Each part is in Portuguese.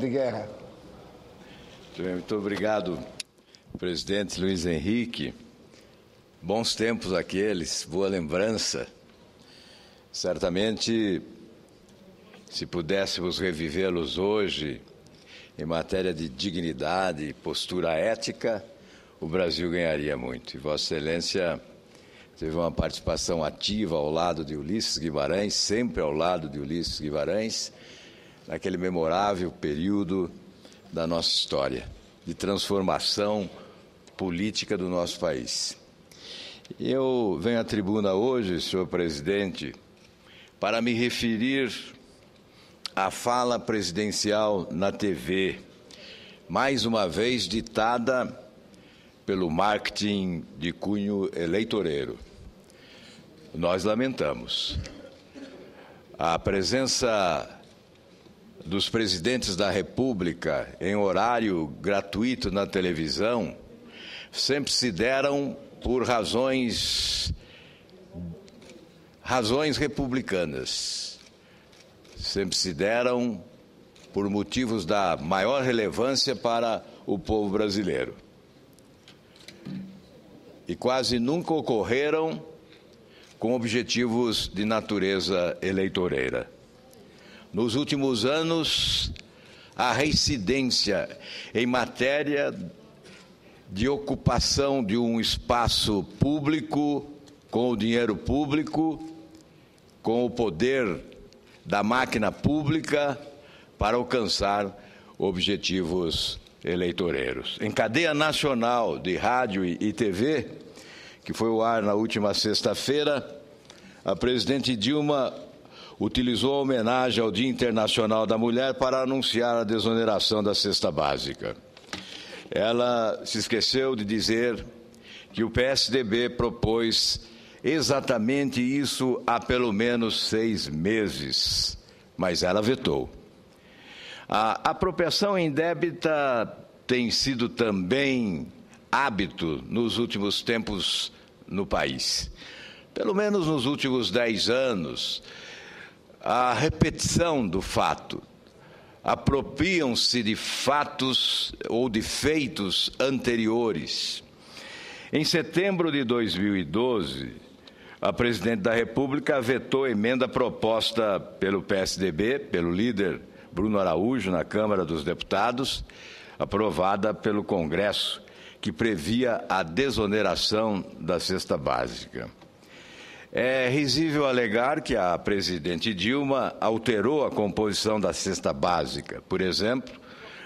de guerra. Muito obrigado, presidente Luiz Henrique. Bons tempos aqueles, boa lembrança. Certamente, se pudéssemos revivê-los hoje, em matéria de dignidade e postura ética, o Brasil ganharia muito. E Vossa Excelência teve uma participação ativa ao lado de Ulisses Guimarães, sempre ao lado de Ulisses Guimarães, naquele memorável período da nossa história, de transformação política do nosso país. Eu venho à tribuna hoje, senhor presidente, para me referir à fala presidencial na TV, mais uma vez ditada pelo marketing de cunho eleitoreiro. Nós lamentamos. A presença dos presidentes da República em horário gratuito na televisão sempre se deram por razões republicanas. Sempre se deram por motivos da maior relevância para o povo brasileiro. E quase nunca ocorreram com objetivos de natureza eleitoreira. Nos últimos anos, a reincidência em matéria de ocupação de um espaço público, com o dinheiro público, com o poder da máquina pública para alcançar objetivos eleitoreiros. Em cadeia nacional de rádio e TV, que foi ao ar na última sexta-feira, a presidente Dilma utilizou a homenagem ao Dia Internacional da Mulher para anunciar a desoneração da cesta básica. Ela se esqueceu de dizer que o PSDB propôs exatamente isso há pelo menos 6 meses, mas ela vetou. A apropriação indébita tem sido também hábito nos últimos tempos no país. Pelo menos nos últimos 10 anos, a repetição do fato. Apropriam-se de fatos ou de feitos anteriores. Em setembro de 2012, a presidente da República vetou a emenda proposta pelo PSDB, pelo líder Bruno Araújo, na Câmara dos Deputados, aprovada pelo Congresso, que previa a desoneração da cesta básica. É risível alegar que a presidente Dilma alterou a composição da cesta básica, por exemplo,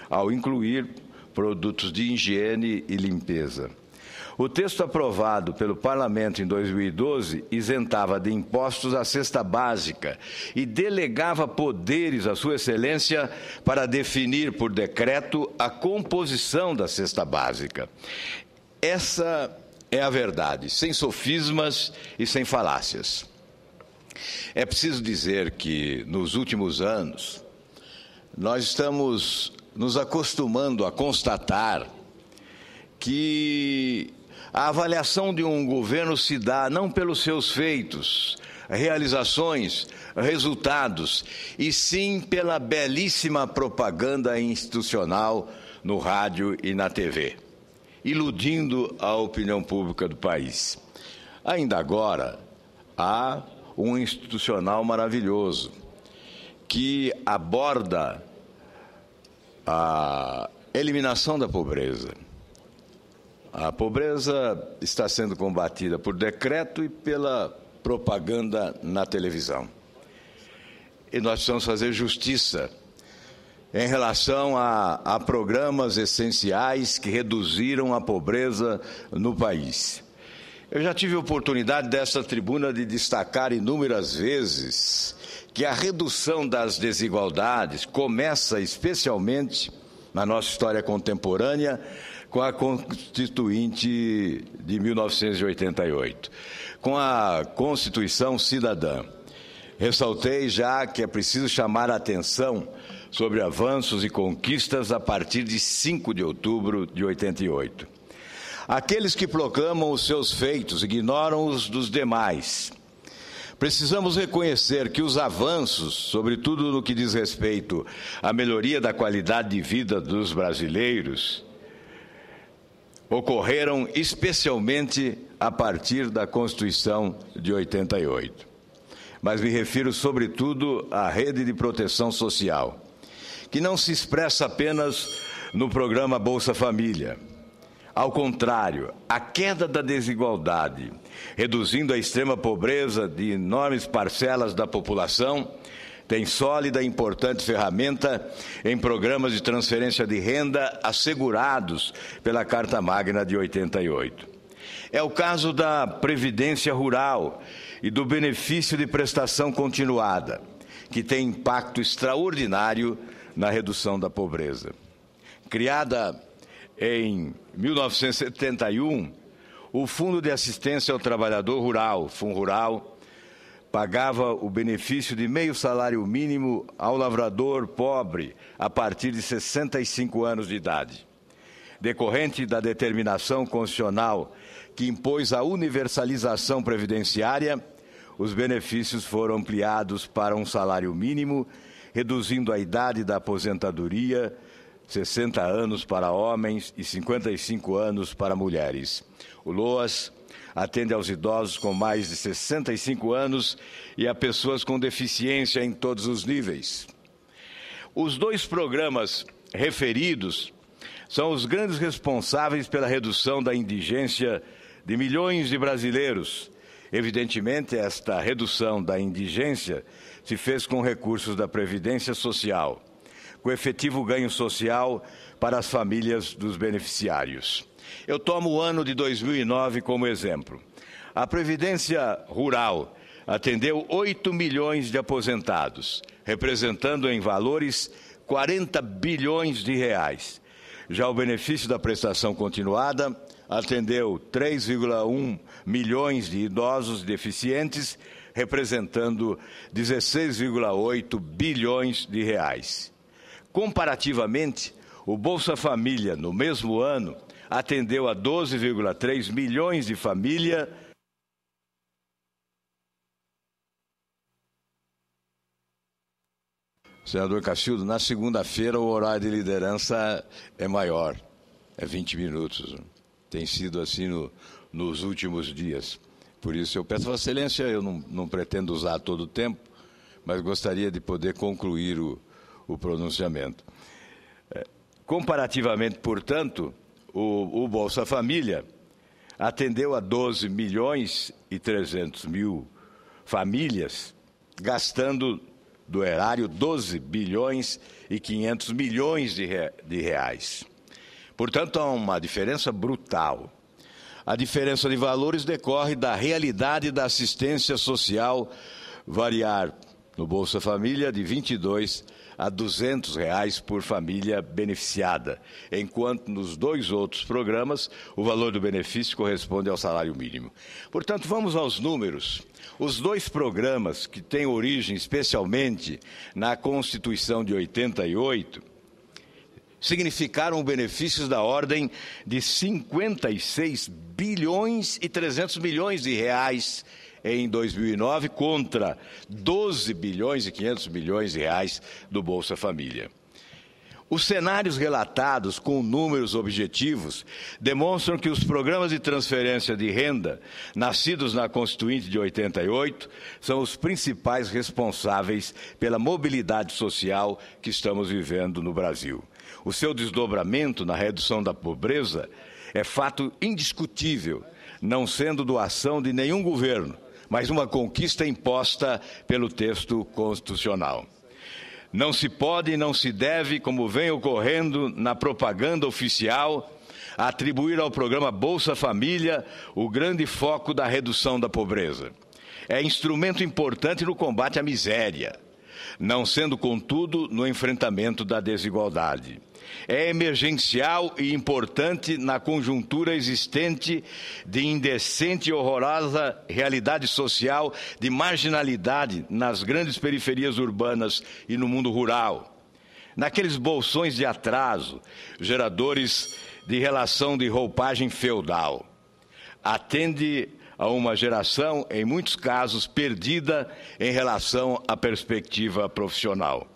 ao incluir produtos de higiene e limpeza. O texto aprovado pelo Parlamento em 2012 isentava de impostos a cesta básica e delegava poderes à Sua Excelência para definir por decreto a composição da cesta básica. Essa é a verdade, sem sofismas e sem falácias. É preciso dizer que, nos últimos anos, nós estamos nos acostumando a constatar que a avaliação de um governo se dá não pelos seus feitos, realizações, resultados, e sim pela belíssima propaganda institucional no rádio e na TV, iludindo a opinião pública do país. Ainda agora, há um institucional maravilhoso que aborda a eliminação da pobreza. A pobreza está sendo combatida por decreto e pela propaganda na televisão. E nós precisamos fazer justiça em relação a programas essenciais que reduziram a pobreza no país. Eu já tive a oportunidade desta tribuna de destacar inúmeras vezes que a redução das desigualdades começa especialmente na nossa história contemporânea com a Constituinte de 1988, com a Constituição Cidadã. Ressaltei já que é preciso chamar a atenção sobre avanços e conquistas a partir de 5 de outubro de 88. Aqueles que proclamam os seus feitos ignoram os dos demais. Precisamos reconhecer que os avanços, sobretudo no que diz respeito à melhoria da qualidade de vida dos brasileiros, ocorreram especialmente a partir da Constituição de 88. Mas me refiro, sobretudo, à rede de proteção social, que não se expressa apenas no programa Bolsa Família. Ao contrário, a queda da desigualdade, reduzindo a extrema pobreza de enormes parcelas da população, tem sólida e importante ferramenta em programas de transferência de renda assegurados pela Carta Magna de 88. É o caso da Previdência Rural e do benefício de prestação continuada, que tem impacto extraordinário na redução da pobreza. Criada em 1971, o Fundo de Assistência ao Trabalhador Rural, FUNRural, pagava o benefício de meio salário mínimo ao lavrador pobre a partir de 65 anos de idade. Decorrente da determinação constitucional que impôs a universalização previdenciária, os benefícios foram ampliados para um salário mínimo, reduzindo a idade da aposentadoria 60 anos para homens e 55 anos para mulheres. O LOAS atende aos idosos com mais de 65 anos e a pessoas com deficiência em todos os níveis. Os dois programas referidos são os grandes responsáveis pela redução da indigência de milhões de brasileiros. Evidentemente, esta redução da indigência se fez com recursos da Previdência Social, com efetivo ganho social para as famílias dos beneficiários. Eu tomo o ano de 2009 como exemplo. A Previdência Rural atendeu 8 milhões de aposentados, representando em valores 40 bilhões de reais. Já o benefício da prestação continuada atendeu 3,1 milhões de idosos deficientes, representando 16,8 bilhões de reais. Comparativamente, o Bolsa Família, no mesmo ano, atendeu a 12,3 milhões de famílias. Senador Cacildo, na segunda-feira o horário de liderança é maior, é 20 minutos. Tem sido assim nos últimos dias. Por isso eu peço a Vossa Excelência, eu não pretendo usar todo o tempo, mas gostaria de poder concluir o pronunciamento. Comparativamente, portanto, o Bolsa Família atendeu a 12 milhões e 300 mil famílias, gastando do erário 12 bilhões e 500 milhões de reais. Portanto, há uma diferença brutal. A diferença de valores decorre da realidade da assistência social variar no Bolsa Família de R$ 22 a R$ 200 por família beneficiada, enquanto nos dois outros programas o valor do benefício corresponde ao salário mínimo. Portanto, vamos aos números. Os dois programas, que têm origem especialmente na Constituição de 88, significaram benefícios da ordem de 56 bilhões e 300 milhões de reais em 2009 contra 12 bilhões e 500 milhões de reais do Bolsa Família. Os cenários relatados com números objetivos demonstram que os programas de transferência de renda, nascidos na Constituinte de 88, são os principais responsáveis pela mobilidade social que estamos vivendo no Brasil. O seu desdobramento na redução da pobreza é fato indiscutível, não sendo doação de nenhum governo, mas uma conquista imposta pelo texto constitucional. Não se pode e não se deve, como vem ocorrendo na propaganda oficial, atribuir ao programa Bolsa Família o grande foco da redução da pobreza. É instrumento importante no combate à miséria, não sendo, contudo, no enfrentamento da desigualdade. É emergencial e importante na conjuntura existente de indecente e horrorosa realidade social de marginalidade nas grandes periferias urbanas e no mundo rural. Naqueles bolsões de atraso, geradores de relação de roupagem feudal. Atende a uma geração, em muitos casos, perdida em relação à perspectiva profissional.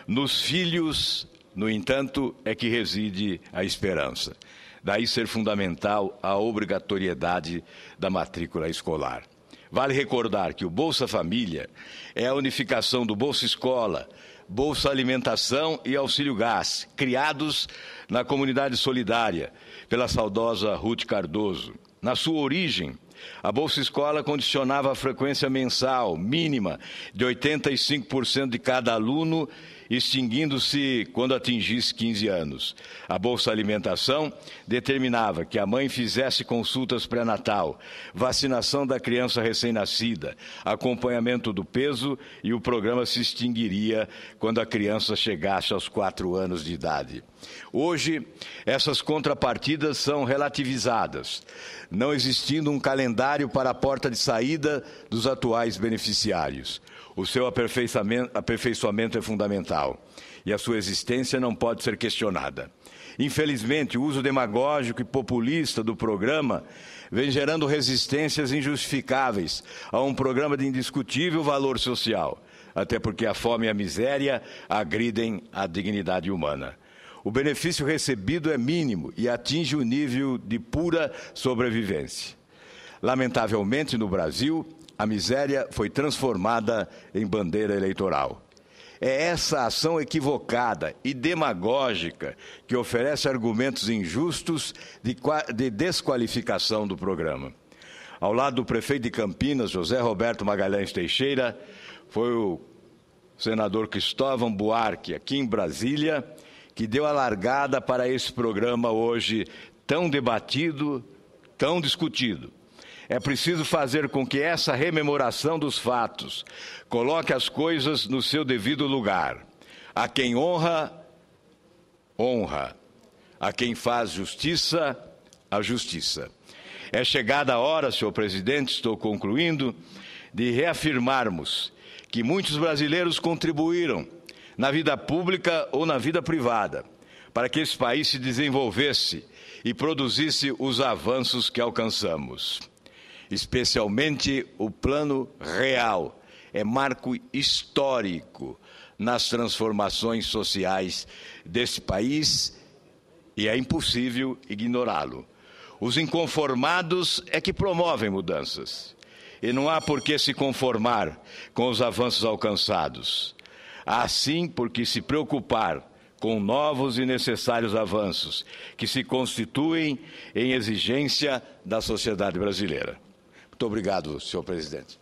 Nos filhos, no entanto, é que reside a esperança. Daí ser fundamental a obrigatoriedade da matrícula escolar. Vale recordar que o Bolsa Família é a unificação do Bolsa Escola, Bolsa Alimentação e Auxílio Gás, criados na Comunidade Solidária, pela saudosa Ruth Cardoso. Na sua origem, a Bolsa Escola condicionava a frequência mensal mínima de 85% de cada aluno, extinguindo-se quando atingisse 15 anos. A Bolsa Alimentação determinava que a mãe fizesse consultas pré-natal, vacinação da criança recém-nascida, acompanhamento do peso, e o programa se extinguiria quando a criança chegasse aos 4 anos de idade. Hoje, essas contrapartidas são relativizadas, não existindo um calendário para a porta de saída dos atuais beneficiários. O seu aperfeiçoamento é fundamental e a sua existência não pode ser questionada. Infelizmente, o uso demagógico e populista do programa vem gerando resistências injustificáveis a um programa de indiscutível valor social, até porque a fome e a miséria agridem a dignidade humana. O benefício recebido é mínimo e atinge o nível de pura sobrevivência. Lamentavelmente, no Brasil, a miséria foi transformada em bandeira eleitoral. É essa ação equivocada e demagógica que oferece argumentos injustos de desqualificação do programa. Ao lado do prefeito de Campinas, José Roberto Magalhães Teixeira, foi o senador Cristóvão Buarque, aqui em Brasília, que deu a largada para esse programa hoje tão debatido, tão discutido. É preciso fazer com que essa rememoração dos fatos coloque as coisas no seu devido lugar. A quem honra, honra. A quem faz justiça, a justiça. É chegada a hora, senhor presidente, estou concluindo, de reafirmarmos que muitos brasileiros contribuíram na vida pública ou na vida privada para que esse país se desenvolvesse e produzisse os avanços que alcançamos. Especialmente o Plano Real é marco histórico nas transformações sociais desse país e é impossível ignorá-lo. Os inconformados é que promovem mudanças e não há por que se conformar com os avanços alcançados. Há sim por que se preocupar com novos e necessários avanços que se constituem em exigência da sociedade brasileira. Muito obrigado, senhor presidente.